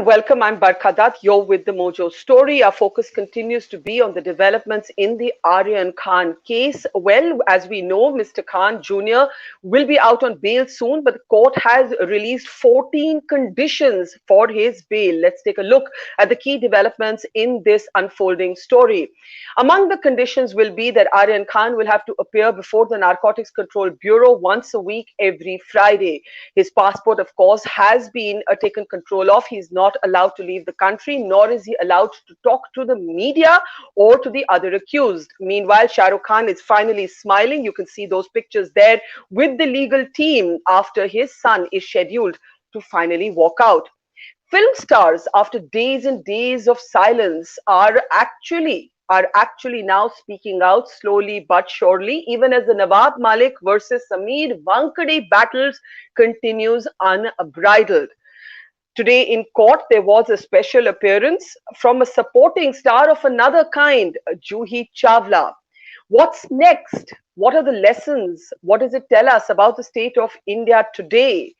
Welcome. I'm Barkha Dutt. You're with the Mojo Story. Our focus continues to be on the developments in the Aryan Khan case. Well, as we know, Mr. Khan Jr. will be out on bail soon, but the court has released 14 conditions for his bail. Let's take a look at the key developments in this unfolding story. Among the conditions will be that Aryan Khan will have to appear before the Narcotics Control Bureau once a week every Friday. His passport, of course, has been taken control of. He's not allowed to leave the country, nor is he allowed to talk to the media or to the other accused. Meanwhile, Shah Rukh Khan is finally smiling. You can see those pictures there with the legal team after his son is scheduled to finally walk out. Film stars, after days and days of silence, are actually now speaking out slowly but surely, even as the Nawab Malik versus Sameer Wankhede battles continues unbridled. Today in court, there was a special appearance from a supporting star of another kind, Juhi Chawla. What's next? What are the lessons? What does it tell us about the state of India today?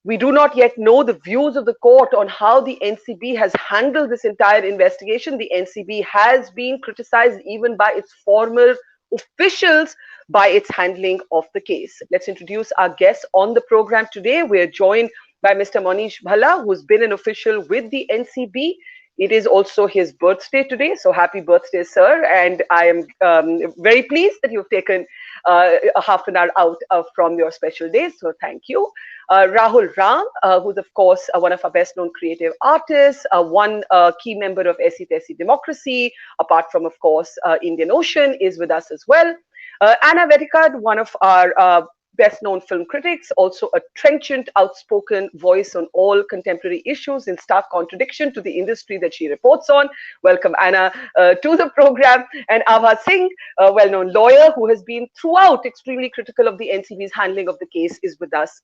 We do not yet know the views of the court on how the NCB has handled this entire investigation. The NCB has been criticized even by its former officials by its handling of the case. Let's introduce our guests on the program today. We're joined by Mr. Monish Bhalla, who's been an official with the NCB. It is also his birthday today, so happy birthday, sir. And I am very pleased that you've taken a half an hour out from your special day, so thank you. Rahul Ram, who's of course one of our best known creative artists, one key member of Aisi Taisi Democracy, apart from, of course, Indian Ocean, is with us as well. Anna Vetticad, one of our best known film critics, also a trenchant, outspoken voice on all contemporary issues in stark contradiction to the industry that she reports on. Welcome, Anna, to the program. And Abha Singh, a well known lawyer who has been throughout extremely critical of the NCB's handling of the case, is with us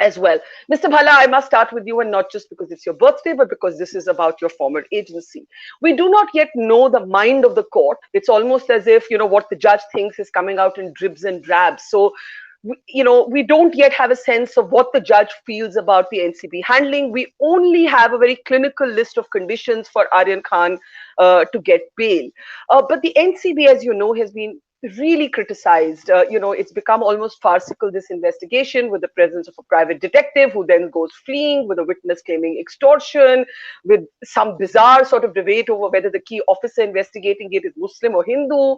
as well. Mr. Bhalla, I must start with you, and not just because it's your birthday, but because this is about your former agency. We do not yet know the mind of the court. It's almost as if, what the judge thinks is coming out in dribs and drabs. So, we don't yet have a sense of what the judge feels about the NCB handling. We only have a very clinical list of conditions for Aryan Khan to get bail. But the NCB, as you know, has been really criticized. It's become almost farcical, this investigation, with the presence of a private detective who then goes fleeing, with a witness claiming extortion, with some bizarre sort of debate over whether the key officer investigating it is Muslim or Hindu.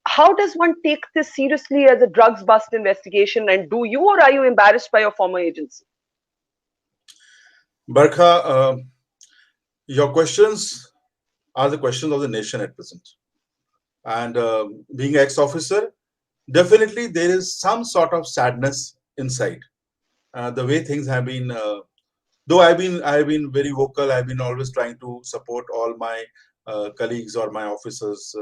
How does one take this seriously as a drugs bust investigation? And do you, or are you embarrassed by your former agency? Barkha, your questions are the questions of the nation at present. And being an ex-officer, definitely there is some sort of sadness inside. The way things have been, though I've been very vocal, I've been always trying to support all my colleagues or my officers,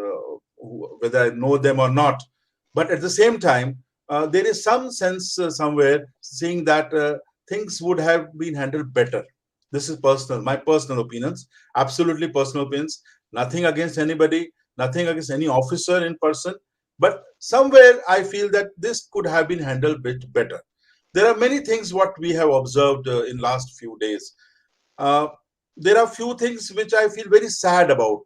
whether I know them or not. But at the same time, there is some sense somewhere seeing that things would have been handled better. This is personal, my personal opinions, absolutely personal opinions. Nothing against anybody, nothing against any officer in person. But somewhere I feel that this could have been handled a bit better. There are many things what we have observed in last few days. There are few things which I feel very sad about,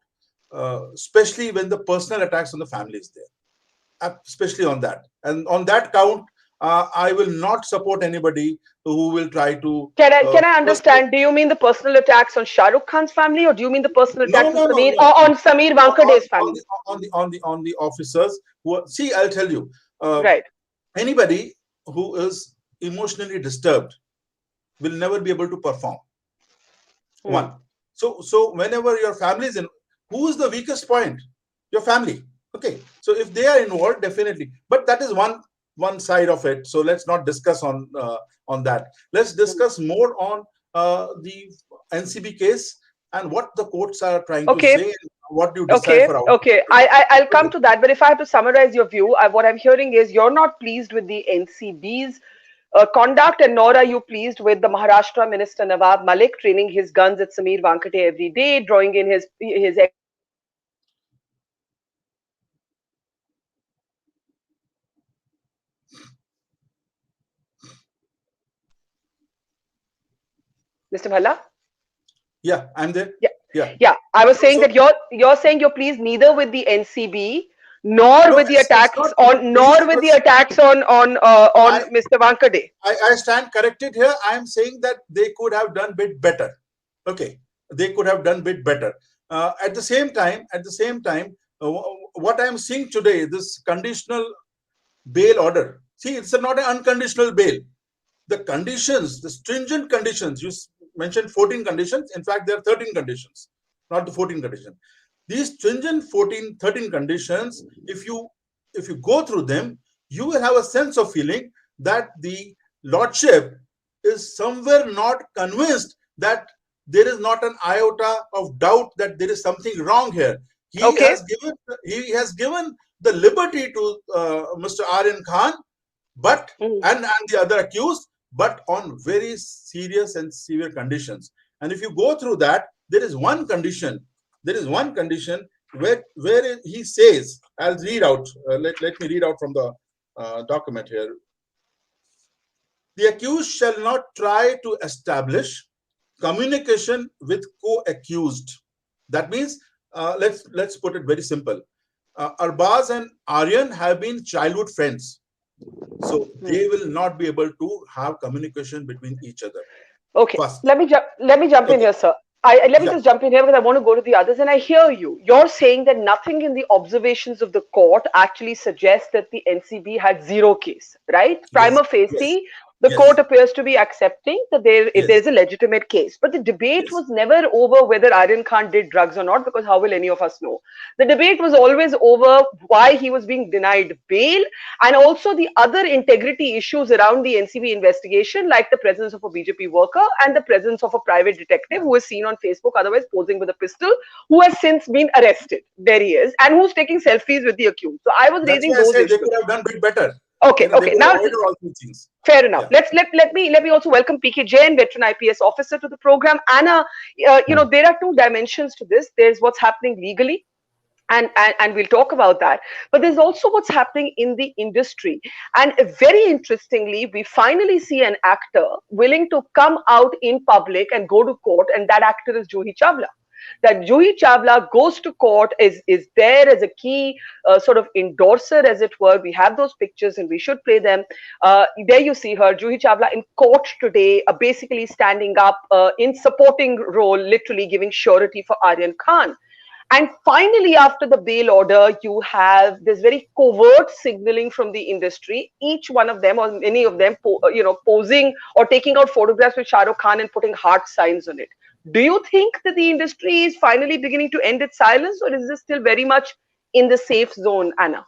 especially when the personal attacks on the family is there, especially on that. And on that count, I will not support anybody who will try to. Can I understand? Do you mean the personal attacks on Shah Rukh Khan's family, or do you mean the personal attacks No, no, on Sameer Wankhade's family? On the officers who are, see, I'll tell you. Right. Anybody who is emotionally disturbed will never be able to perform. One. So whenever your family is in, who is the weakest point? Your family. Okay. So if they are involved, definitely. But that is one side of it. So let's not discuss on that. Let's discuss more on the NCB case and what the courts are trying to say and what you decide for outcome. Okay. I'll come to that. But if I have to summarize your view, what I'm hearing is you're not pleased with the NCB's conduct, and nor are you pleased with the Maharashtra Minister Nawab Malik training his guns at Sameer Wankhede every day, drawing in his Mr. Bhalla? Yeah, I'm there. Yeah, Yeah. yeah. I was saying So that you're saying you're pleased neither with the NCB nor no, with the it's attacks not on please, nor with the because attacks on I, Mr. Wankade. I stand corrected here. I am saying that they could have done bit better. Okay, they could have done bit better. What I am seeing today, this conditional bail order. See, it's not an unconditional bail. The conditions, the stringent conditions, mentioned 14 conditions. In fact, there are 13 conditions, not the 14 conditions. These stringent 14, 13 conditions, if you go through them, you will have a sense of feeling that the lordship is somewhere not convinced that there is not an iota of doubt that there is something wrong here. He Okay. has given he has given the liberty to Mr. Aryan Khan, but Mhm. and the other accused, but on very serious and severe conditions. And if you go through that, there is one condition where he says, I'll read out, let me read out from the document here. The accused shall not try to establish communication with co-accused. That means, let's put it very simple. Arbaz and Aryan have been childhood friends, so they will not be able to have communication between each other. Okay, First, let me jump in okay, here, sir. Let me yeah, just jump in here because I want to go to the others, and I hear you. You're saying that nothing in the observations of the court actually suggests that the NCB had zero case, right? yes, Prima yes, facie, the court yes, appears to be accepting that yes, there's a legitimate case. But the debate yes, was never over whether Aryan Khan did drugs or not, because how will any of us know? The debate was always over why he was being denied bail, and also the other integrity issues around the NCB investigation, like the presence of a BJP worker and the presence of a private detective who is seen on Facebook otherwise posing with a pistol, who has since been arrested. There he is, and who's taking selfies with the accused. So I was that's raising why I those said they issues. could have done bit better. Okay, They okay. could have Now, avoided all these things. fair enough. Yeah. Let me also welcome PK Jain, veteran IPS officer, to the program. Anna, there are two dimensions to this. There's what's happening legally, and we'll talk about that, but there's also what's happening in the industry. And very interestingly, we finally see an actor willing to come out in public and go to court, and that actor is Juhi Chawla. That Juhi Chawla goes to court, is there as a key sort of endorser, as it were. We have those pictures and we should play them. There you see her, Juhi Chawla, in court today, basically standing up in supporting role, literally giving surety for Aryan Khan. And finally, after the bail order, you have this very covert signaling from the industry. Each one of them, or many of them, posing or taking out photographs with Shah Rukh Khan and putting heart signs on it. Do you think that the industry is finally beginning to end its silence, or is this still very much in the safe zone, Anna?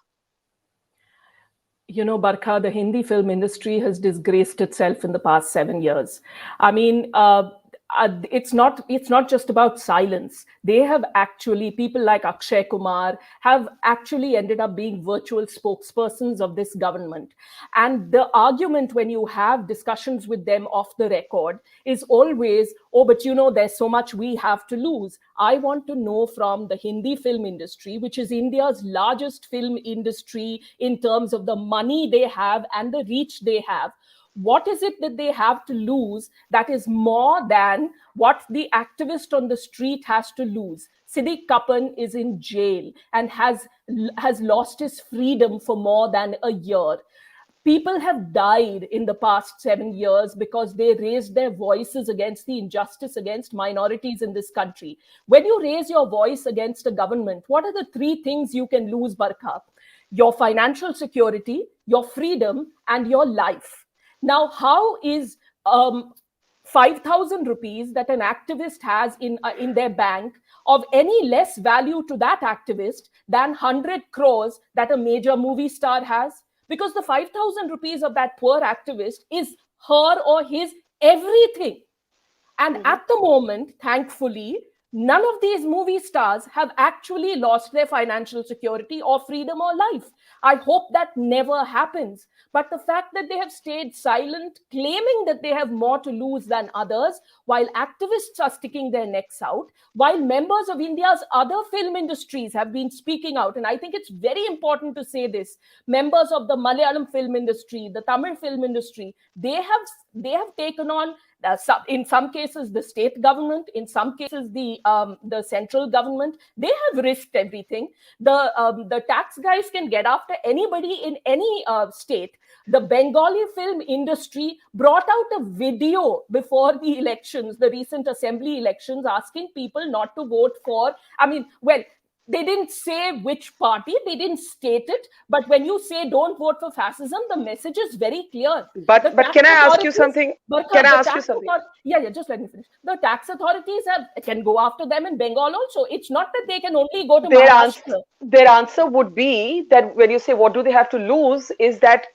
Barkha, the Hindi film industry has disgraced itself in the past 7 years. I mean, it's not just about silence. They have actually, people like Akshay Kumar have actually ended up being virtual spokespersons of this government. And the argument when you have discussions with them off the record is always, oh, but there's so much we have to lose. I want to know from the Hindi film industry, which is India's largest film industry in terms of the money they have and the reach they have, what is it that they have to lose that is more than what the activist on the street has to lose? Siddiq Kapan is in jail and has lost his freedom for more than a year. People have died in the past 7 years because they raised their voices against the injustice against minorities in this country. When you raise your voice against a government, what are the three things you can lose, Barkha? Your financial security, your freedom, and your life. Now, how is 5,000 rupees that an activist has in their bank of any less value to that activist than 100 crores that a major movie star has? Because the 5,000 rupees of that poor activist is her or his everything. And Mm-hmm. at the moment, thankfully, none of these movie stars have actually lost their financial security or freedom or life. I hope that never happens. But the fact that they have stayed silent, claiming that they have more to lose than others, while activists are sticking their necks out, while members of India's other film industries have been speaking out, and I think it's very important to say this, members of the Malayalam film industry, the Tamil film industry, they have taken on In some cases, the state government, in some cases, the central government, they have risked everything. The tax guys can get after anybody in any state. The Bengali film industry brought out a video before the elections, the recent assembly elections, asking people not to vote for. I mean, well, they didn't say which party, they didn't state it, but when you say don't vote for fascism, the message is very clear. But can I ask you something? Can I ask you something? Yeah, just let me finish. The tax authorities can go after them in Bengal also. It's not that they can only go to Maharashtra. Their answer would be that when you say what do they have to lose, is that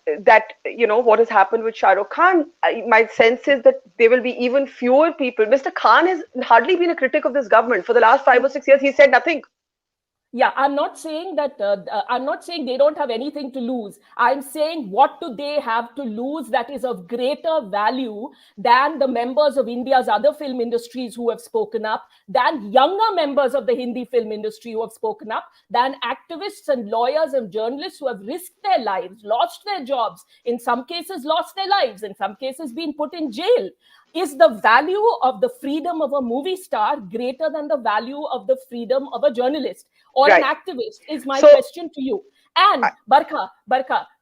what has happened with Shah Rukh Khan. My sense is that there will be even fewer people. Mr. Khan has hardly been a critic of this government for the last 5 or 6 years. He said nothing. Yeah, I'm not saying that. I'm not saying they don't have anything to lose. I'm saying what do they have to lose that is of greater value than the members of India's other film industries who have spoken up, than younger members of the Hindi film industry who have spoken up, than activists and lawyers and journalists who have risked their lives, lost their jobs, in some cases lost their lives, in some cases been put in jail. Is the value of the freedom of a movie star greater than the value of the freedom of a journalist or an activist, is my question to you. And Barkha,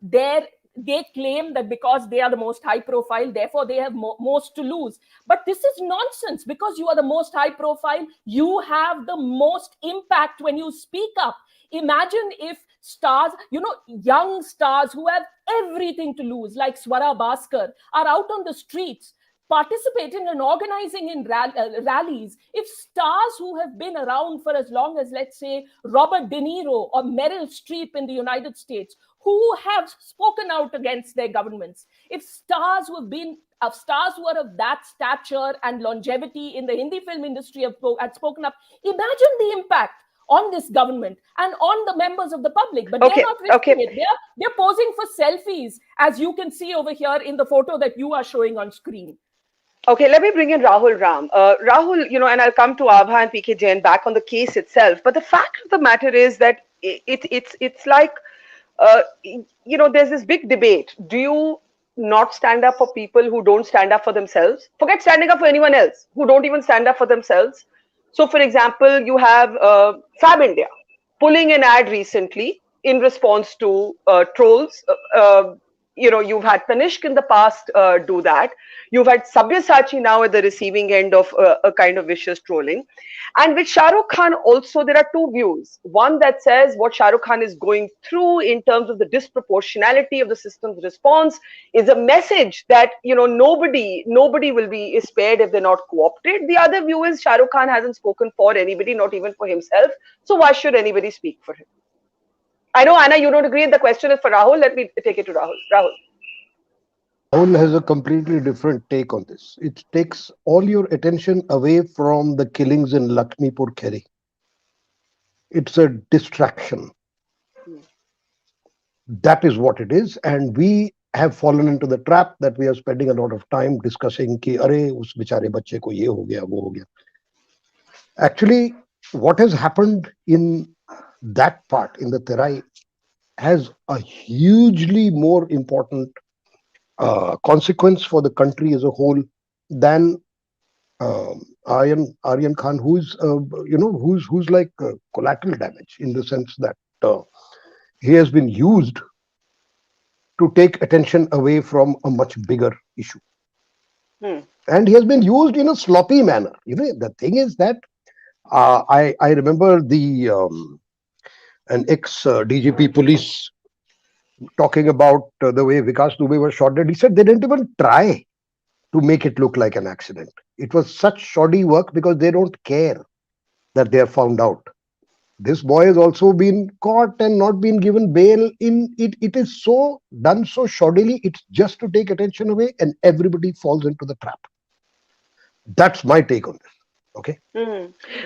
they claim that because they are the most high profile, therefore they have most to lose. But this is nonsense. Because you are the most high profile, you have the most impact when you speak up. Imagine if stars, young stars who have everything to lose, like Swara Bhaskar, are out on the streets participating and organizing in rallies. If stars who have been around for as long as, let's say, Robert De Niro or Meryl Streep in the United States, who have spoken out against their governments, if stars who are of that stature and longevity in the Hindi film industry had spoken up, imagine the impact on this government and on the members of the public. But they're not risking it. They're posing for selfies, as you can see over here in the photo that you are showing on screen. Okay, let me bring in Rahul Ram. Rahul, and I'll come to Abha and PK Jain back on the case itself. But the fact of the matter is that it's like, there's this big debate. Do you not stand up for people who don't stand up for themselves? Forget standing up for anyone else, who don't even stand up for themselves. So, for example, you have Fab India pulling an ad recently in response to trolls. You've had Tanishq in the past do that. You've had Sabyasachi now at the receiving end of a kind of vicious trolling. And with Shah Rukh Khan also, there are two views. One that says what Shah Rukh Khan is going through in terms of the disproportionality of the system's response is a message that, nobody will be spared if they're not co-opted. The other view is Shah Rukh Khan hasn't spoken for anybody, not even for himself. So why should anybody speak for him? I know, Anna, you don't agree. The question is for Rahul. Let me take it to Rahul. Rahul has a completely different take on this. It takes all your attention away from the killings in Lakshmipur Kheri. It's a distraction. That is what it is. And we have fallen into the trap that we are spending a lot of time discussing ki, Arey, us bichare bachche ko ye ho gaya, wo ho gaya. Actually, what has happened in that part, in the Terai, has a hugely more important consequence for the country as a whole than Aryan Khan, who's like collateral damage, in the sense that he has been used to take attention away from a much bigger issue. And he has been used in a sloppy manner. The thing is that I remember an ex-DGP police talking about the way Vikas Dubey was shot dead. He said they didn't even try to make it look like an accident. It was such shoddy work because they don't care that they are found out. This boy has also been caught and not been given bail. It is so done so shoddily. It's just to take attention away, and everybody falls into the trap. That's my take on this. Okay.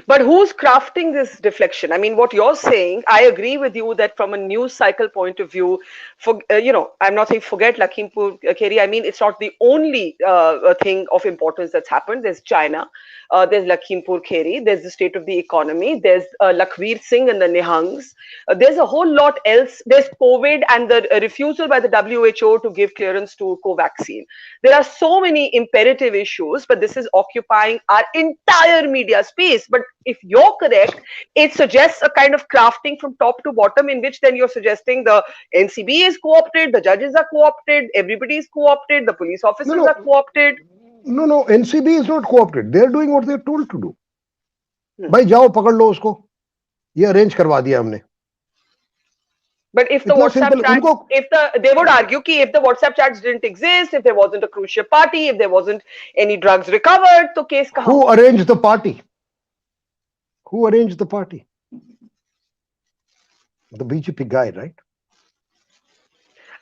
But who's crafting this deflection? I mean, what you're saying, I agree with you that from a news cycle point of view, I'm not saying forget Lakhimpur Kheri. I mean, it's not the only thing of importance that's happened. There's China, there's Lakhimpur Kheri, there's the state of the economy, there's Lakhvir Singh and the Nihangs. There's a whole lot else. There's COVID and the refusal by the WHO to give clearance to Covaxin. There are so many imperative issues, but this is occupying our entire media space. But if you're correct, it suggests a kind of crafting from top to bottom, in which then you're suggesting the NCB is co-opted, the judges are co-opted, everybody is co-opted, the police officers are co-opted. No, NCB is not co-opted. They are doing what they are told to do. भाई जाओ पकड़ लो उसको, ये arrange करवा दिया हमने. But if the WhatsApp chat, they would argue कि if the WhatsApp chats didn't exist, if there wasn't a crucial party, if there wasn't any drugs recovered, तो case कहाँ? Who arranged the party? Who arranged the party? The BJP guy, right?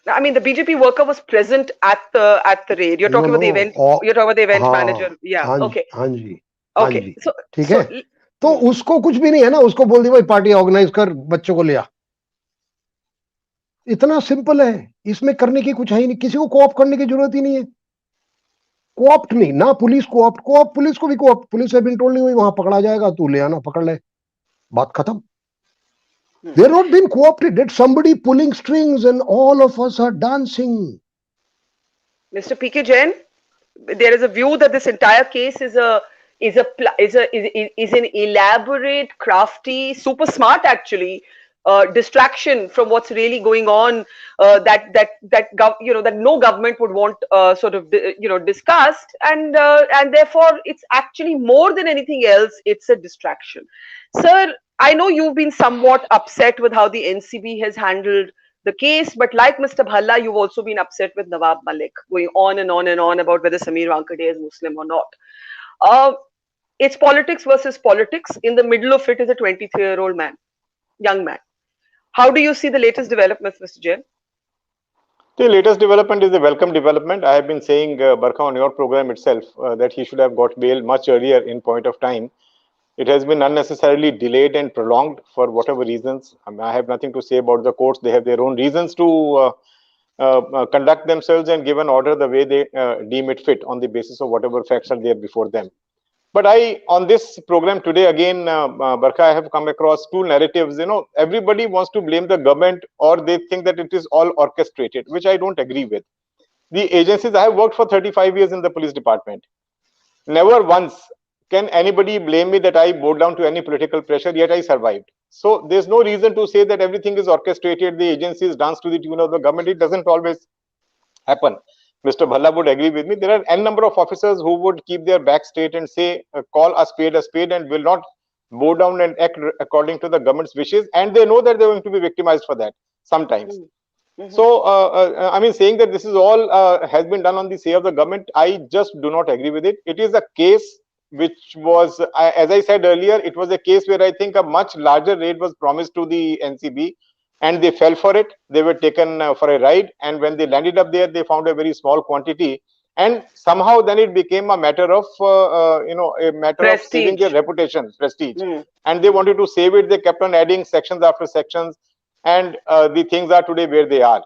I mean, the BJP worker was present at the raid. You're talking about the event. You're talking about the event manager. Yeah. Okay. हाँ जी. Okay. So ठीक है. तो उसको कुछ भी नहीं है ना, उसको बोल दी भाई पार्टी ऑर्गेनाइज कर, बच्चों को ले आ. इतना सिंपल है, इसमें करने की कुछ है ही नहीं, किसी को कोऑप्ट करने की जरूरत ही नहीं है. कोऑप्ट नहीं ना, पुलिस कोऑप्ट पुलिस को भी कोऑप्ट, पुलिस है बिन टोल्ड नहीं हुई, वहां पकड़ा जाएगा, तू ले आना, पकड़ ले, बात खत्म. They're not being co-opted. It's somebody pulling strings and all of us are dancing. Mr. P.K. Jain, there is a view that this entire case is an elaborate, crafty, super smart actually, distraction from what's really going on, that no government would want discussed, and therefore it's actually more than anything else, it's a distraction. Sir, I know you've been somewhat upset with how the NCB has handled the case, but like Mr. Bhalla, you've also been upset with Nawab Malik, going on and on and on about whether Sameer Wankhede is Muslim or not. It's politics versus politics. In the middle of it is a 23-year-old man, young man. How do you see the latest developments, Mr. Jain? The latest development is a welcome development. I have been saying, Barkha, on your program itself, that he should have got bail much earlier in point of time. It has been unnecessarily delayed and prolonged for whatever reasons. I have nothing to say about the courts. They have their own reasons to conduct themselves and give an order the way they deem it fit on the basis of whatever facts are there before them. But on this program today, again, Barkha, I have come across two narratives. Everybody wants to blame the government, or they think that it is all orchestrated, which I don't agree with. The agencies, I have worked for 35 years in the police department. Never once can anybody blame me that I bowed down to any political pressure, yet I survived. So there's no reason to say that everything is orchestrated, the agencies dance to the tune of the government. It doesn't always happen. Mr. Bhalla would agree with me. There are n number of officers who would keep their back straight and say, call a spade, and will not bow down and act according to the government's wishes. And they know that they're going to be victimized for that sometimes. So, I mean, saying that this is all has been done on the say of the government, I just do not agree with it. It is a case which was, as I said earlier, it was a case where I think a much larger raid was promised to the NCB, and they fell for it. They were taken for a ride, and when they landed up there, they found a very small quantity, and somehow then it became a matter of of saving their reputation, prestige, and they wanted to save it. They kept on adding sections after sections, and the things are today where they are.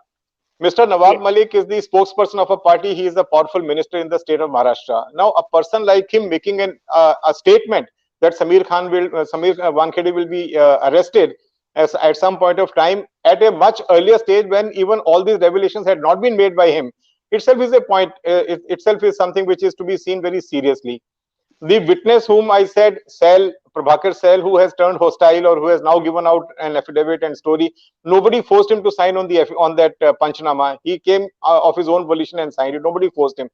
Mr. Nawab Malik is the spokesperson of a party. He is a powerful minister in the state of Maharashtra. Now, a person like him making a statement that Sameer Wankhede will be arrested at some point of time at a much earlier stage, when even all these revelations had not been made by him, itself is a point. Itself is something which is to be seen very seriously. The witness whom I said, Prabhakar Sel, who has turned hostile or who has now given out an affidavit and story, nobody forced him to sign on that Panchnama. He came of his own volition and signed it. Nobody forced him.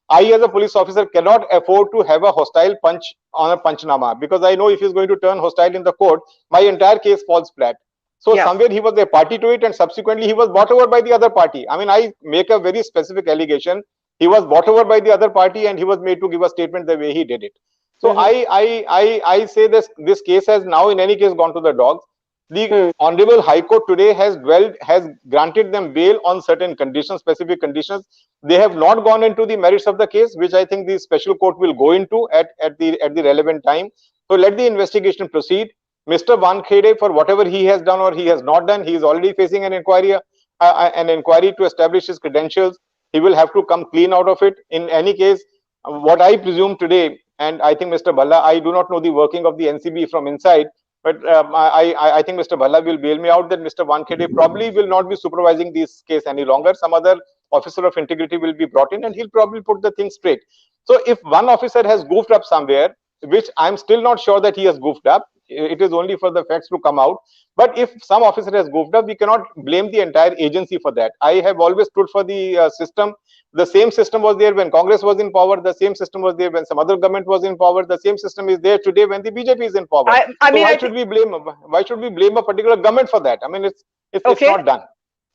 I, as a police officer, cannot afford to have a hostile punch on a Panchnama, because I know if he's going to turn hostile in the court, my entire case falls flat. So somewhere he was a party to it, and subsequently he was bought over by the other party. I mean, I make a very specific allegation. He was bought over by the other party, and he was made to give a statement the way he did it. So I say this case has now in any case gone to the dogs. The Honorable High Court today has granted them bail on certain conditions, specific conditions. They have not gone into the merits of the case, which I think the special court will go into at the relevant time. So let the investigation proceed. Mr. Wankhede, for whatever he has done or he has not done, he is already facing an inquiry to establish his credentials. He will have to come clean out of it. In any case, what I presume today, and I think Mr. Bhalla, I do not know the working of the NCB from inside, but I think Mr. Bhalla will bail me out that Mr. Wankhede probably will not be supervising this case any longer. Some other officer of integrity will be brought in and he'll probably put the thing straight. So if one officer has goofed up somewhere, which I'm still not sure that he has goofed up, it is only for the facts to come out. But if some officer has goofed up, we cannot blame the entire agency for that. I have always stood for the system. The same system was there when Congress was in power. The same system was there when some other government was in power. The same system is there today when the BJP is in power. Why should we blame a particular government for that? I mean, it's not done.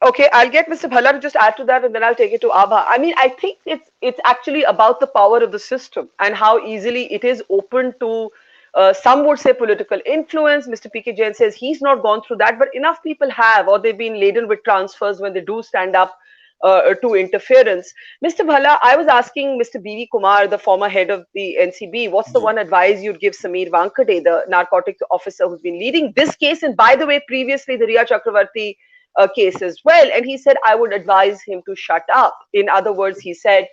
Okay, I'll get Mr. Bhalla to just add to that, and then I'll take it to Abha. I mean, I think it's actually about the power of the system and how easily it is open to. Some would say political influence. Mr. P.K. Jain says he's not gone through that, but enough people have, or they've been laden with transfers when they do stand up to interference. Mr. Bhalla, I was asking Mr. B.V. Kumar, the former head of the NCB, what's the one advice you'd give Sameer Wankhede, the narcotics officer who's been leading this case, and by the way, previously the Riya Chakravarti case as well. And he said, I would advise him to shut up. In other words, he said,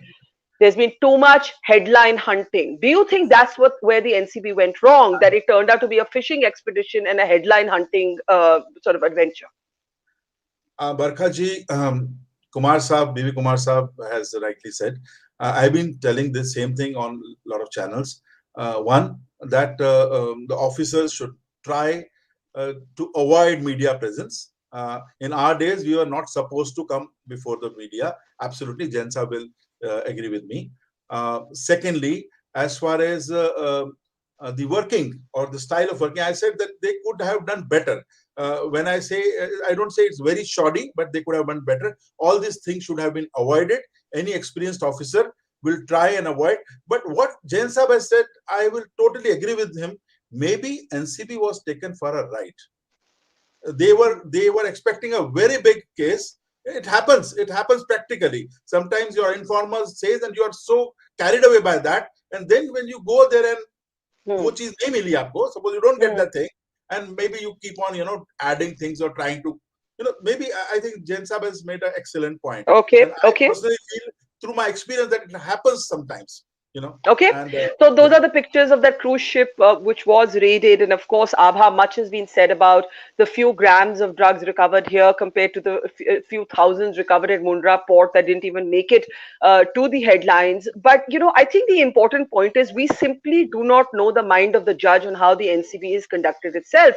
there's been too much headline hunting. Do you think that's where the NCB went wrong, that it turned out to be a fishing expedition and a headline hunting sort of adventure? Barkha ji, Kumar Saab, B.V. Kumar Saab has rightly said. I've been telling the same thing on a lot of channels. One, that the officers should try to avoid media presence. In our days, we were not supposed to come before the media. Absolutely, Jain Saab will agree with me. Secondly, as far as the working or the style of working, I said that they could have done better. When I say, I don't say it's very shoddy, but they could have done better. All these things should have been avoided. Any experienced officer will try and avoid. But what Jain Saab has said, I will totally agree with him. Maybe NCB was taken for a ride. They were expecting a very big case. It happens practically. Sometimes your informer says and you are so carried away by that, and then when you go there and wo cheez nahi mili aapko, suppose you don't get that thing, and maybe you keep on adding things or trying to maybe I think Jain Saab has made an excellent point. Okay. I personally feel through my experience that it happens sometimes. Okay, so those are the pictures of that cruise ship which was raided, and of course, Abha, much has been said about the few grams of drugs recovered here compared to the few thousands recovered at Mundra port that didn't even make it to the headlines. But I think the important point is we simply do not know the mind of the judge on how the NCB has conducted itself.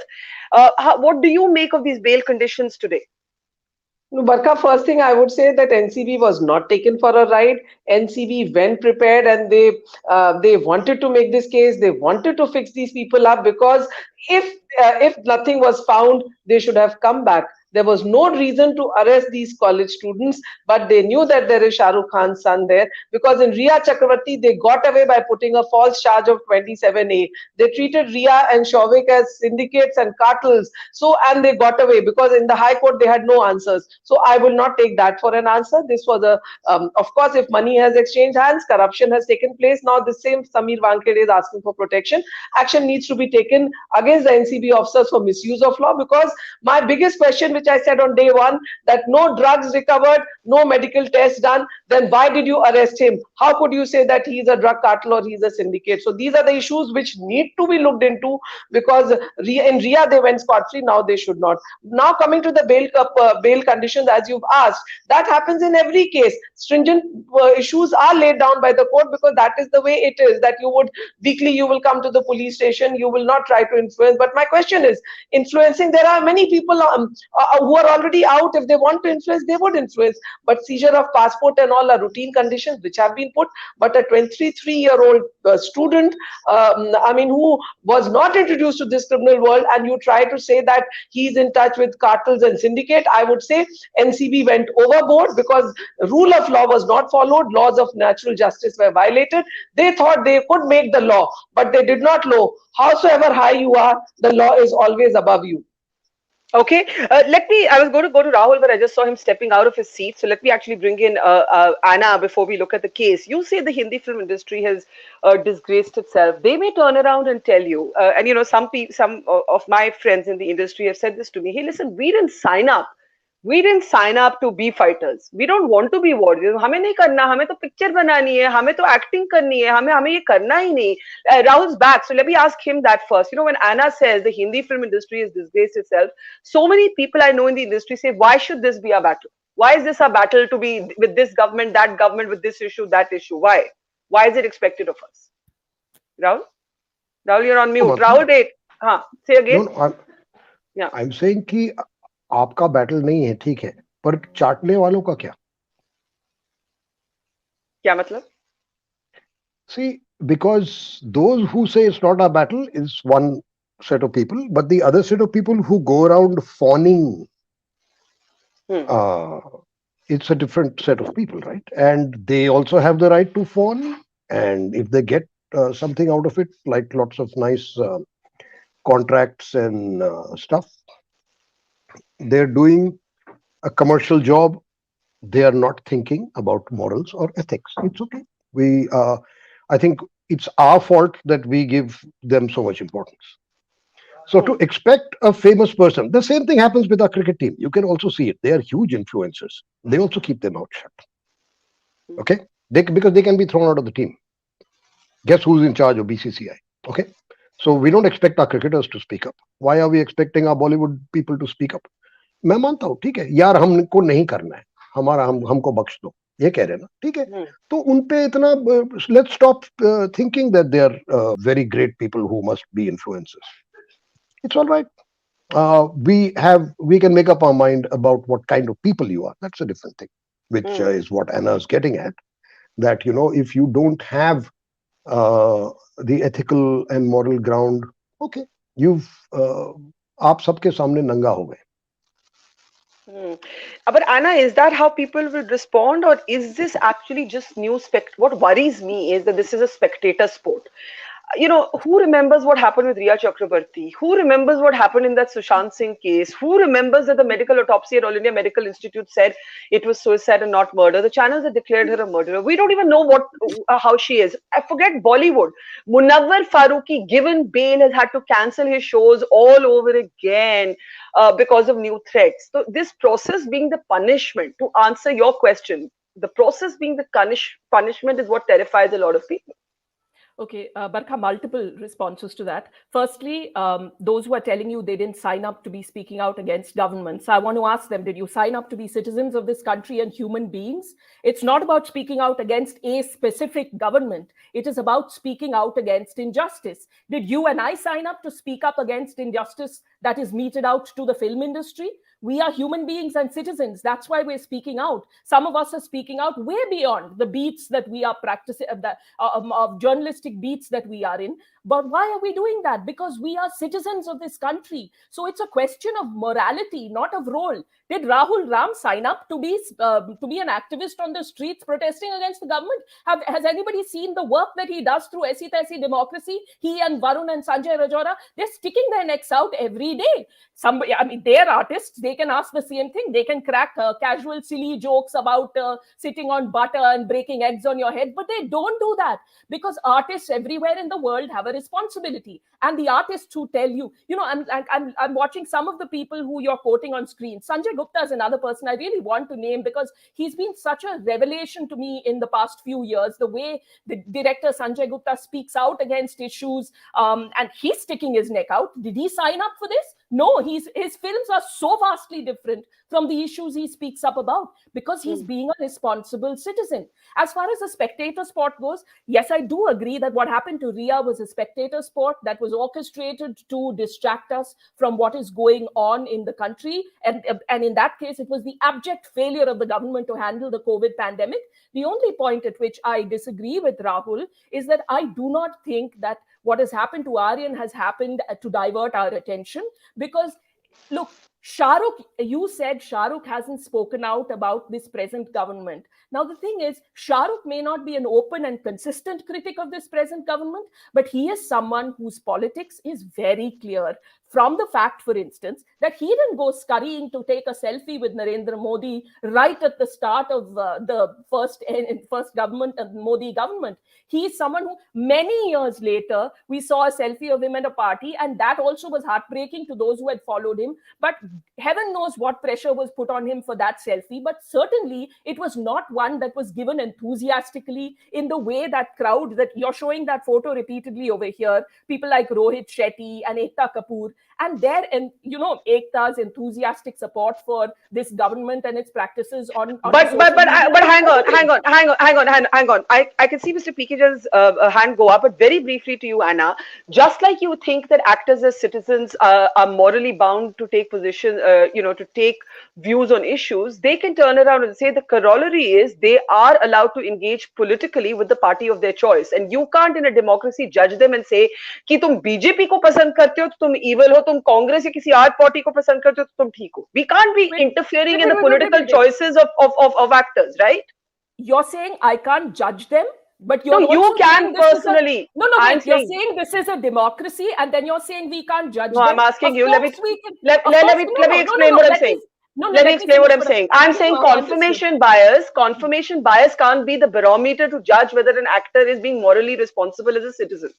What do you make of these bail conditions today? Barkha, first thing I would say that NCB was not taken for a ride. NCB went prepared, and they wanted to make this case. They wanted to fix these people up, because if nothing was found, they should have come back. There was no reason to arrest these college students, but they knew that there is Shah Rukh Khan's son there, because in Riya Chakravarti, they got away by putting a false charge of 27A. They treated Riya and Shovik as syndicates and cartels. And they got away because in the High Court, they had no answers. So I will not take that for an answer. This was of course, if money has exchanged hands, corruption has taken place. Now the same Sameer Wankhede is asking for protection. Action needs to be taken against the NCB officers for misuse of law, because my biggest question, which I said on day one, that no drugs recovered, no medical tests done, then why did you arrest him? How could you say that he's a drug cartel or he's a syndicate? So these are the issues which need to be looked into, because in Riya they went scot-free, now they should not. Now coming to the bail conditions, as you've asked, that happens in every case. Stringent issues are laid down by the court, because that is the way it is, that weekly you will come to the police station, you will not try to influence. But my question is, influencing, there are many people who are already out. If they want to influence, they would influence. But seizure of passport and all are routine conditions which have been put. But a 23-year-old student, who was not introduced to this criminal world, and you try to say that he's in touch with cartels and syndicate, I would say NCB went overboard, because rule of law was not followed. Laws of natural justice were violated. They thought they could make the law, but they did not know. Howsoever high you are, the law is always above you. Okay, I was going to go to Rahul, but I just saw him stepping out of his seat. So let me actually bring in Anna before we look at the case. You say the Hindi film industry has disgraced itself. They may turn around and tell you, and you know, some of my friends in the industry have said this to me. Hey, listen, we didn't sign up. We didn't sign up to be fighters. We don't want to be warriors. हमें नहीं करना. हमें तो picture बनानी है. हमें तो acting करनी है. हमें हमें ये करना ही नहीं. Rahul's back, so let me ask him that first. You know, when Anna says the Hindi film industry has disgraced itself, so many people I know in the industry say, why should this be a battle? Why is this a battle to be with this government, that government, with this issue, that issue? Why? Why is it expected of us? Rahul? Rahul, you're on mute. Rahul, wait. Say again. No, no, Yeah. I'm saying कि आपका battle नहीं है, ठीक है, पर चाटने वालों का क्या? क्या मतलब? See, because those who say it's not a battle is one set of people, but the other set of people who go around fawning, it's a different set of people, right? And they also have the right to fawn, and if they get something out of it, like lots of nice contracts and stuff, they're doing a commercial job. They are not thinking about morals or ethics. It's okay. I think it's our fault that we give them so much importance. So to expect a famous person, the same thing happens with our cricket team. You can also see it. They are huge influencers. They also keep their mouth shut. Okay? Because they can be thrown out of the team. Guess who's in charge of BCCI? Okay? So we don't expect our cricketers to speak up. Why are we expecting our Bollywood people to speak up? मैं मानता हूँ, ठीक है यार, हमको नहीं करना है, हमको बख्श दो, ये कह रहे हैं ना, ठीक है, तो उनपे इतना let's stop thinking that they are very great people who must be influencers. It's all right. We can make up our mind about what kind of people you are. That's a different thing, which is what Anna is getting at. That, you know, if you don't have the ethical and moral ground, okay, आप सबके सामने नंगा हो गए. But Anna, is that how people will respond, or is this actually just what worries me is that this is a spectator sport. You know, who remembers what happened with Riya Chakrabarti? Who remembers what happened in that Sushant Singh case? Who remembers that the medical autopsy at All India Medical Institute said it was suicide and not murder? The channels had declared her a murderer. We don't even know how she is. I forget Bollywood. Munawwar Farooqi, given bail, has had to cancel his shows all over again because of new threats. So this process being the punishment, to answer your question, the process being the punishment is what terrifies a lot of people. Okay, Barkha, multiple responses to that. Firstly, those who are telling you they didn't sign up to be speaking out against governments, I want to ask them, did you sign up to be citizens of this country and human beings? It's not about speaking out against a specific government. It is about speaking out against injustice. Did you and I sign up to speak up against injustice that is meted out to the film industry? We are human beings and citizens. That's why we're speaking out. Some of us are speaking out way beyond the beats that we are practicing, of journalistic beats that we are in. But why are we doing that? Because we are citizens of this country. So it's a question of morality, not of role. Did Rahul Ram sign up to be an activist on the streets protesting against the government? Has anybody seen the work that he does through Aisi Taisi democracy? He and Varun and Sanjay Rajora, they're sticking their necks out every day. They're artists. They can ask the same thing. They can crack casual, silly jokes about sitting on butter and breaking eggs on your head, but they don't do that because artists everywhere in the world have a responsibility. And the artists who tell you, I'm watching some of the people who you're quoting on screen. Sanjay Gupta is another person I really want to name because he's been such a revelation to me in the past few years. The way the director Sanjay Gupta speaks out against issues, and he's sticking his neck out. Did he sign up for this? No, his films are so vastly different from the issues he speaks up about because he's being a responsible citizen. As far as the spectator sport goes, yes, I do agree that what happened to Riya was a spectator sport that was orchestrated to distract us from what is going on in the country. And in that case, it was the abject failure of the government to handle the COVID pandemic. The only point at which I disagree with Rahul is that I do not think that what has happened to Aryan has happened to divert our attention because, look, Shah Rukh, you said Shah Rukh hasn't spoken out about this present government. Now, the thing is, Shah Rukh may not be an open and consistent critic of this present government, but he is someone whose politics is very clear. From the fact, for instance, that he didn't go scurrying to take a selfie with Narendra Modi right at the start of the first government, Modi government. He is someone who, many years later, we saw a selfie of him at a party, and that also was heartbreaking to those who had followed him. But heaven knows what pressure was put on him for that selfie. But certainly, it was not one that was given enthusiastically in the way that crowd that you're showing that photo repeatedly over here. People like Rohit Shetty and Ekta Kapoor, and their, Ekta's enthusiastic support for this government and its practices on but hang on. I can see Mr. PK's hand go up, but very briefly to you, Anna. Just like you think that actors as citizens are morally bound to take position, to take views on issues, they can turn around and say the corollary is they are allowed to engage politically with the party of their choice, and you can't in a democracy judge them and say कि तुम BJP को पसंद करते हो तो तुम evil हो, तुम कांग्रेस या किसी और पार्टी को पसंद करते हो तो तुम ठीक हो. We can't be interfering in the political choices of actors, right? You're saying I can't judge them, but you're no, you can personally. You're saying this is a democracy, and then you're saying we can't judge them. I'm asking you. Let me explain what I'm saying. Let me explain what I'm saying. I'm saying confirmation bias. Confirmation bias can't be the barometer to judge whether an actor is being morally responsible as a citizen.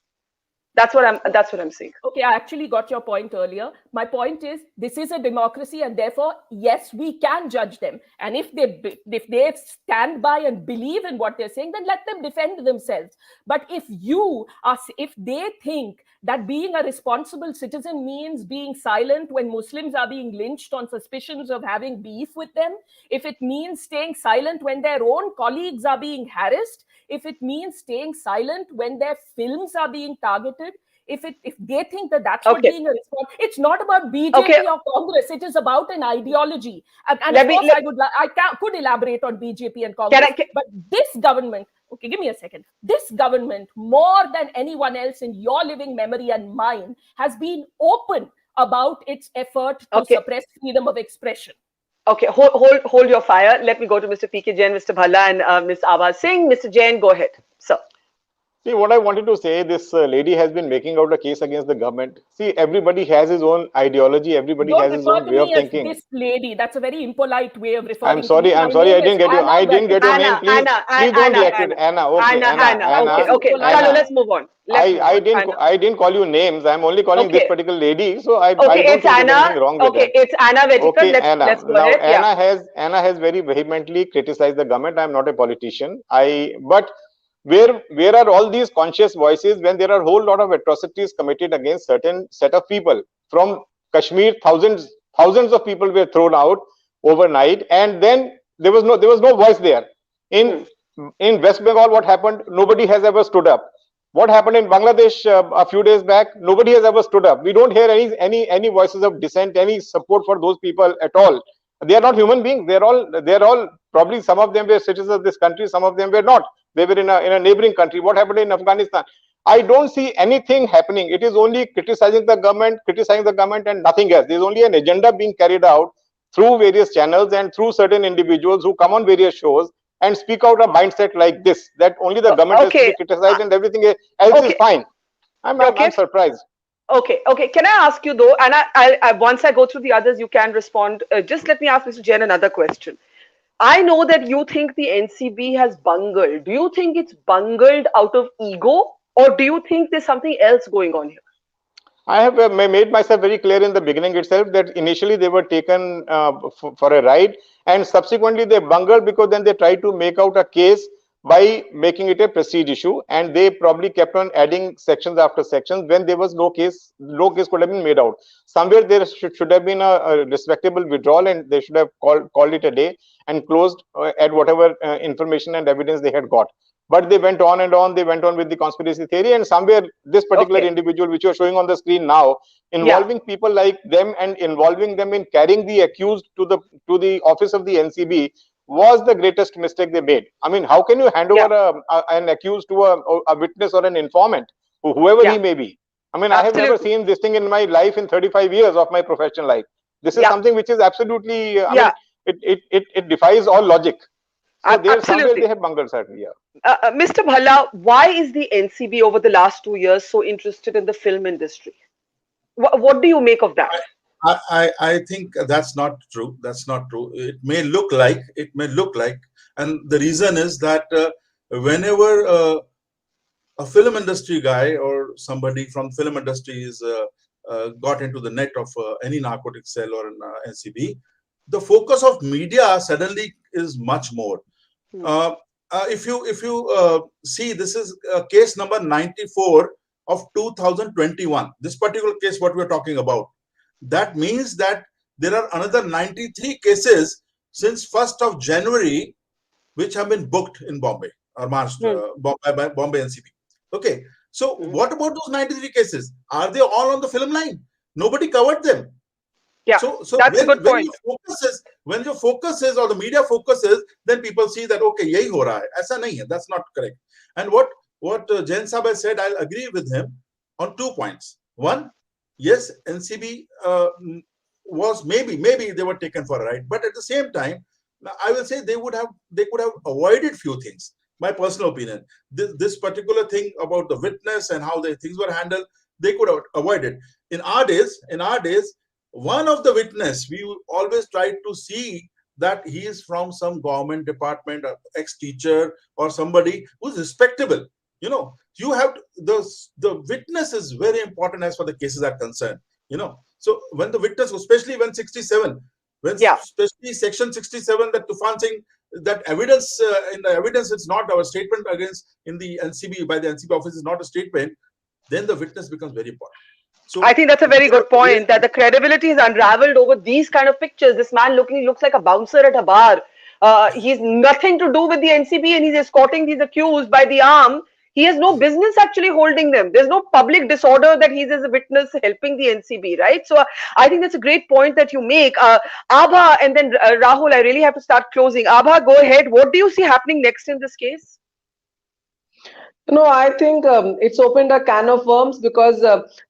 That's what I'm saying. Okay, I actually got your point earlier. My point is, this is a democracy, and therefore, yes, we can judge them. And if they stand by and believe in what they're saying, then let them defend themselves. But if they think that being a responsible citizen means being silent when Muslims are being lynched on suspicions of having beef with them, if it means staying silent when their own colleagues are being harassed, if it means staying silent when their films are being targeted, if they think that that's what being a response, it's not about BJP or Congress. It is about an ideology. And of course, I could elaborate on BJP and Congress, but this government. Okay, give me a second. This government, more than anyone else in your living memory and mine, has been open about its effort to suppress freedom of expression. Okay, hold your fire. Let me go to Mr. PK Jain, Mr. Bhalla, and Ms. Abha Singh. Mr. Jain, go ahead, sir. See, what I wanted to say, this lady has been making out a case against the government. See, everybody has his own ideology. Everybody has his own way of thinking. This lady, that's a very impolite way of referring I'm sorry, I didn't get you. I didn't get your name. Please don't react to it. Anna. Okay, Anna. Okay. Chalo, let's move on. I didn't call you names. I'm only calling this particular lady. So I don't think there's anything wrong with that. It's Anna Vetticad. Okay, Anna. Let's go now, ahead. Anna has very vehemently criticized the government. I'm not a politician. But where are all these conscious voices when there are a whole lot of atrocities committed against certain set of people? From Kashmir, thousands of people were thrown out overnight, and then there was no voice there. In West Bengal, what happened? Nobody has ever stood up. What happened in Bangladesh a few days back? Nobody has ever stood up. We don't hear any voices of dissent, any support for those people at all. They are not human beings. They're all probably, some of them were citizens of this country, some of them were not. They were in a neighboring country. What happened in Afghanistan? I don't see anything happening. It is only criticizing the government, and nothing else. There's only an agenda being carried out through various channels and through certain individuals who come on various shows and speak out a mindset like this, that only the government has to be criticized and everything else is fine. I'm surprised. Okay. Can I ask you though, and I once I go through the others, you can respond. Just let me ask Mr. Jain another question. I know that you think the NCB has bungled. Do you think it's bungled out of ego, or do you think there's something else going on here? I have made myself very clear in the beginning itself that initially they were taken for a ride, and subsequently they bungled because then they tried to make out a case by making it a prestige issue, and they probably kept on adding sections after sections when there was no case could have been made out. Somewhere there should have been a respectable withdrawal, and they should have called it a day and closed at whatever information and evidence they had got. But they went on and on. They went on with the conspiracy theory, and somewhere this particular individual, which you're showing on the screen now, involving people like them and involving them in carrying the accused to the office of the NCB, was the greatest mistake they made. I mean, how can you hand over an accused to a witness or an informant, whoever he may be? I mean, I have never seen this thing in my life in 35 years of my professional life. This is something which is absolutely, I Yeah. mean, it defies all logic. So there somewhere Absolutely. they have bungled, certainly. Yeah. Mr. Bhalla, why is the NCB over the last 2 years so interested in the film industry? What do you make of that? I think that's not true. That's not true. It may look like, and the reason is that whenever a film industry guy or somebody from film industry is got into the net of any narcotic cell or an NCB, the focus of media suddenly is much more. Hmm. If you see, this is case number 94 of 2021. This particular case, what we're talking about, that means that there are another 93 cases since 1st of January which have been booked in Bombay or Hmm. Maharashtra, Bombay NCB. Okay, so Hmm. what about those 93 cases? Are they all on the film line? Nobody covered them. Yeah, So that's a good when point. your focus is or the media focuses, then people see that okay, yahi ho raha hai. Aisa nahi hai. That's not correct. And what Jain Sahab has said, I'll agree with him on 2 points. One, yes, NCB was maybe they were taken for a ride, but at the same time, I will say they could have avoided few things. My personal opinion, this particular thing about the witness and how the things were handled, they could have avoided. In our days, one of the witness, we always try to see that he is from some government department, ex-teacher or somebody who's respectable. You have the witness is very important as far the cases are concerned. So when the witness, especially when 67, when Yeah. especially section 67, that Tufan Singh, that evidence in the evidence, it's not our statement against in the NCB by the NCB office is not a statement, then the witness becomes very important. I So think that's a very good point, that the credibility is unraveled over these kind of pictures. This man looks like a bouncer at a bar. He's nothing to do with the NCB and he's escorting these accused by the arm. He has no business actually holding them. There's no public disorder that he's as a witness helping the NCB, right? So I think that's a great point that you make. Abha and then Rahul, I really have to start closing. Abha, go ahead. What do you see happening next in this case? No, I think it's opened a can of worms because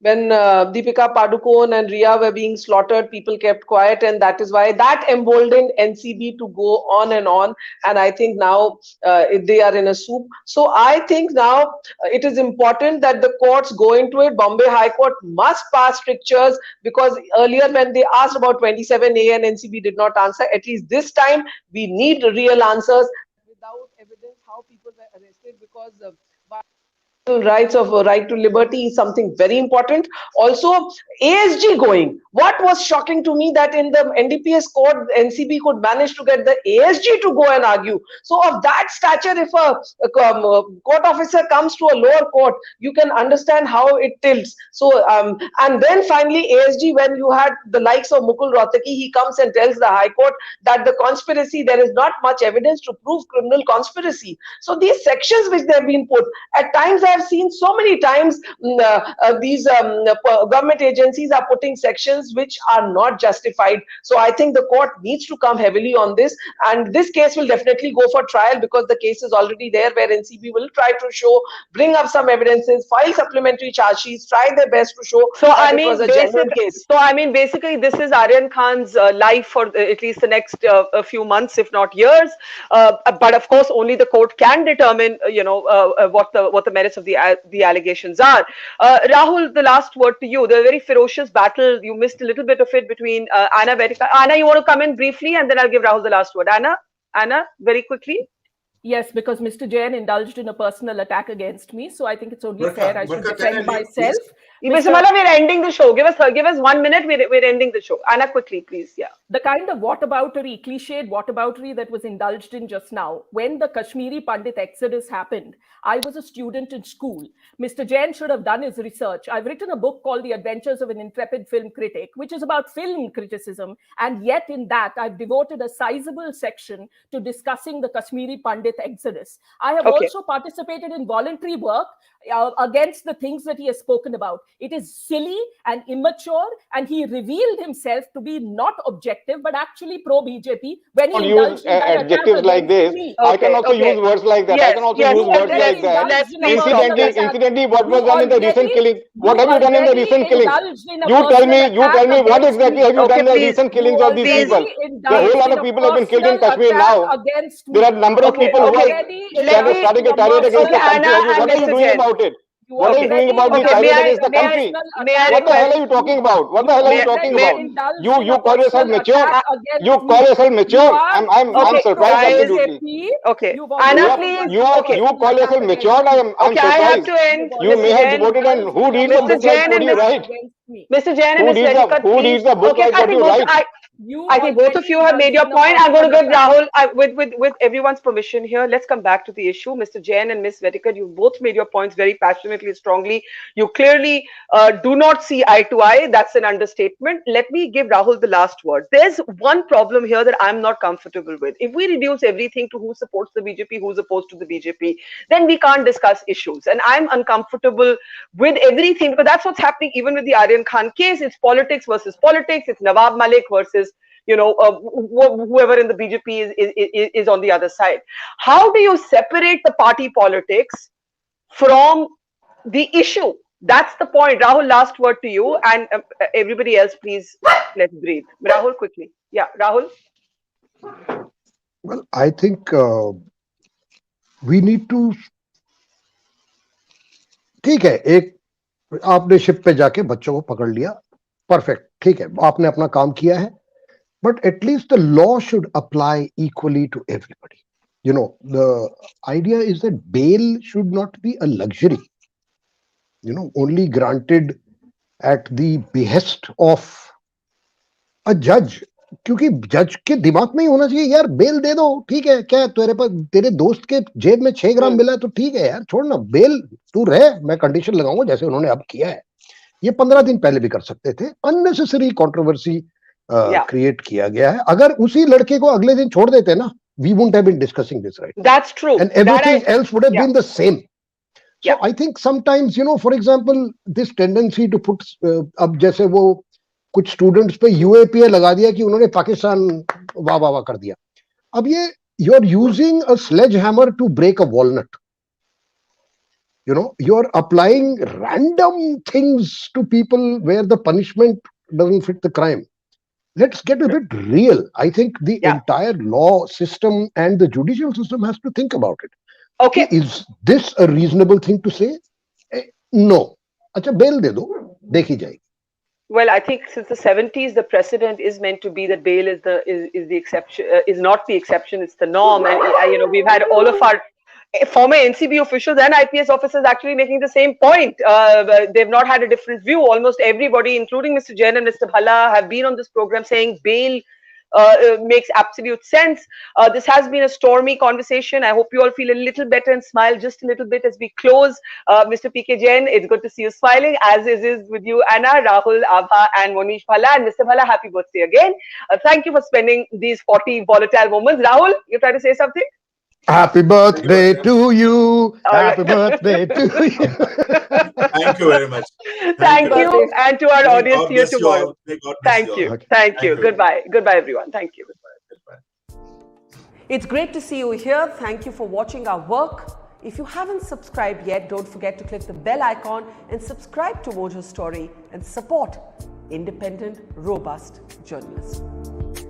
when Deepika Padukone and Riya were being slaughtered, people kept quiet, and that is why that emboldened NCB to go on and on. And I think now they are in a soup. So I think now it is important that the courts go into it. Bombay High Court must pass strictures, because earlier when they asked about 27A and NCB did not answer, at least this time we need real answers. Without evidence, how people were arrested, because rights of right to liberty is something very important. Also, ASG going. What was shocking to me that in the NDPS court, NCB could manage to get the ASG to go and argue. So, of that stature, if a court officer comes to a lower court, you can understand how it tilts. So, and then finally, ASG, when you had the likes of Mukul Rohtaki, he comes and tells the High Court that the conspiracy, there is not much evidence to prove criminal conspiracy. So, these sections which they have been put, at times I have seen so many times these government agencies are putting sections which are not justified. So I think the court needs to come heavily on this, and this case will definitely go for trial, because the case is already there, where NCB will try to show, bring up some evidences, file supplementary charge sheets, try their best to show that it was a genuine case. So I mean, basically, this is Aryan Khan's life for at least the next a few months, if not years. But of course, only the court can determine, what the merits of the allegations are. Rahul, the last word to you. The very ferocious battle, you missed a little bit of it between Anna, Vetticad. Anna, you want to come in briefly, and then I'll give Rahul the last word. Anna, very quickly. Yes, because Mr. Jain indulged in a personal attack against me, so I think it's only fair I should Barkha, defend myself. Mr. Bhalla, we're ending the show. Give us 1 minute. We're ending the show. Anna, quickly, please. Yeah. The kind of whataboutery, cliched whataboutery that was indulged in just now, when the Kashmiri Pandit exodus happened, I was a student in school. Mr. Jain should have done his research. I've written a book called The Adventures of an Intrepid Film Critic, which is about film criticism. And yet in that, I've devoted a sizable section to discussing the Kashmiri Pandit exodus. I have also participated in voluntary work against the things that he has spoken about. It is silly and immature, and he revealed himself to be not objective but actually pro-BJP when he Don't indulged use in that attack adjectives like against this. me. I can also Okay. use words like that. I Yes, can also yes. use words Then like that. Let's indulged in a please personal stop this. attack. Incidentally, what You was done in the recent already- killing? What you have you done in the already recent killings? indulged in a You tell me, personal attack what against exactly me. have you Okay, done in the please. recent You killings of these Please. people? already The whole indulged lot in of a people have been killed in personal Kashmir attack now. against There are me. a number of people who are already Let me- starting a indulged in tirade against the Okay, country. Anna and What are you Mr. doing Jain. about it? You What are you doing about these Okay, tirades against the may I, country? may I What the hell are you request? talking about? What the hell are you talking about? You call yourself mature? You call yourself mature? I'm surprised absolutely. Okay, Anna, please. Okay. You call yourself matured? I'm Okay, I have surprised. to end. You may Mr. have Jain. devoted, and who reads a Mr. book like Jain what and you write? Mr. Jain and Ms. Vetticad, Who please. reads a book Okay, like I what think you write? I think both of you have made your point. I'm going to give Rahul, with everyone's permission here, let's come back to the issue. Mr. Jain and Ms. Vetticad, you both made your points very passionately, strongly. You clearly do not see eye to eye. That's an understatement. Let me give Rahul the last word. There's one problem here that I'm not comfortable with. If we reduce everything to who supports the BJP, who's opposed to the BJP, then we can't discuss issues. And I'm uncomfortable with everything because that's what's happening even with the Aryan Khan case. It's politics versus politics. It's Nawab Malik versus whoever in the BJP is on the other side. How do you separate the party politics from the issue? That's the point. Rahul, last word to you, and everybody else, please, let's breathe. Rahul, quickly. Yeah, Rahul. Well, I think we need to. ठीक है, एक आपने ship पे जाके बच्चों को पकड़ लिया, परफेक्ट, ठीक है, आपने अपना काम किया है, but at least the law should apply equally to everybody. You know, the idea is that bail should not be a luxury, only granted at the behest of a judge. क्योंकि जज के दिमाग में ही होना चाहिए यार, बेल दे दो, ठीक है, क्या तेरे पास तेरे दोस्त के जेब में 6 ग्राम मिला है तो ठीक है यार, छोड़ ना, बेल तू रहे, मैं कंडीशन लगाऊंगा जैसे उन्होंने अब किया है. ये 15 दिन पहले भी कर सकते थे. अननेसेसरी कंट्रोवर्सी क्रिएट किया गया है. अगर उसी लड़के को अगले दिन छोड़ देते ना, we wouldn't have been discussing this, right? That's true. And everything else would have been the same. So I think sometimes, for example, this tendency to put अब जैसे वो कुछ स्टूडेंट्स पे यूएपीए लगा दिया कि उन्होंने पाकिस्तान वाह वाह वाह कर दिया. अब ये you are using a sledge hammer to break a walnut. You're applying random things to people where the punishment doesn't fit the crime. Let's get a bit real. I think the entire law system and the judicial system has to think about it. Okay. Is this a reasonable thing to say? No. अच्छा, bail दे दो, देखी जाएगी. Well, I think since the 70s, the precedent is meant to be that bail is the exception, is not the exception, it's the norm. And we've had all of our former NCB officials and IPS officers actually making the same point. They've not had a different view. Almost everybody, including Mr. Jain and Mr. Bhalla, have been on this program saying bail makes absolute sense. This has been a stormy conversation. I hope you all feel a little better and smile just a little bit as we close. Mr. PK Jain, it's good to see you smiling, as is with you, Anna, Rahul, Abha, and Monish Bhalla. And Mr. Bhalla, happy birthday again. Thank you for spending these 40 volatile moments. Rahul, you trying to say something? Happy birthday to you. Happy birthday to you. Thank you very much. Thank you. And to our audience, see you tomorrow. Thank you. Okay. Thank you. Goodbye. Goodbye, everyone. Thank you. Goodbye. It's great to see you here. Thank you for watching our work. If you haven't subscribed yet, don't forget to click the bell icon and subscribe to Mojo Story and support independent, robust journalism.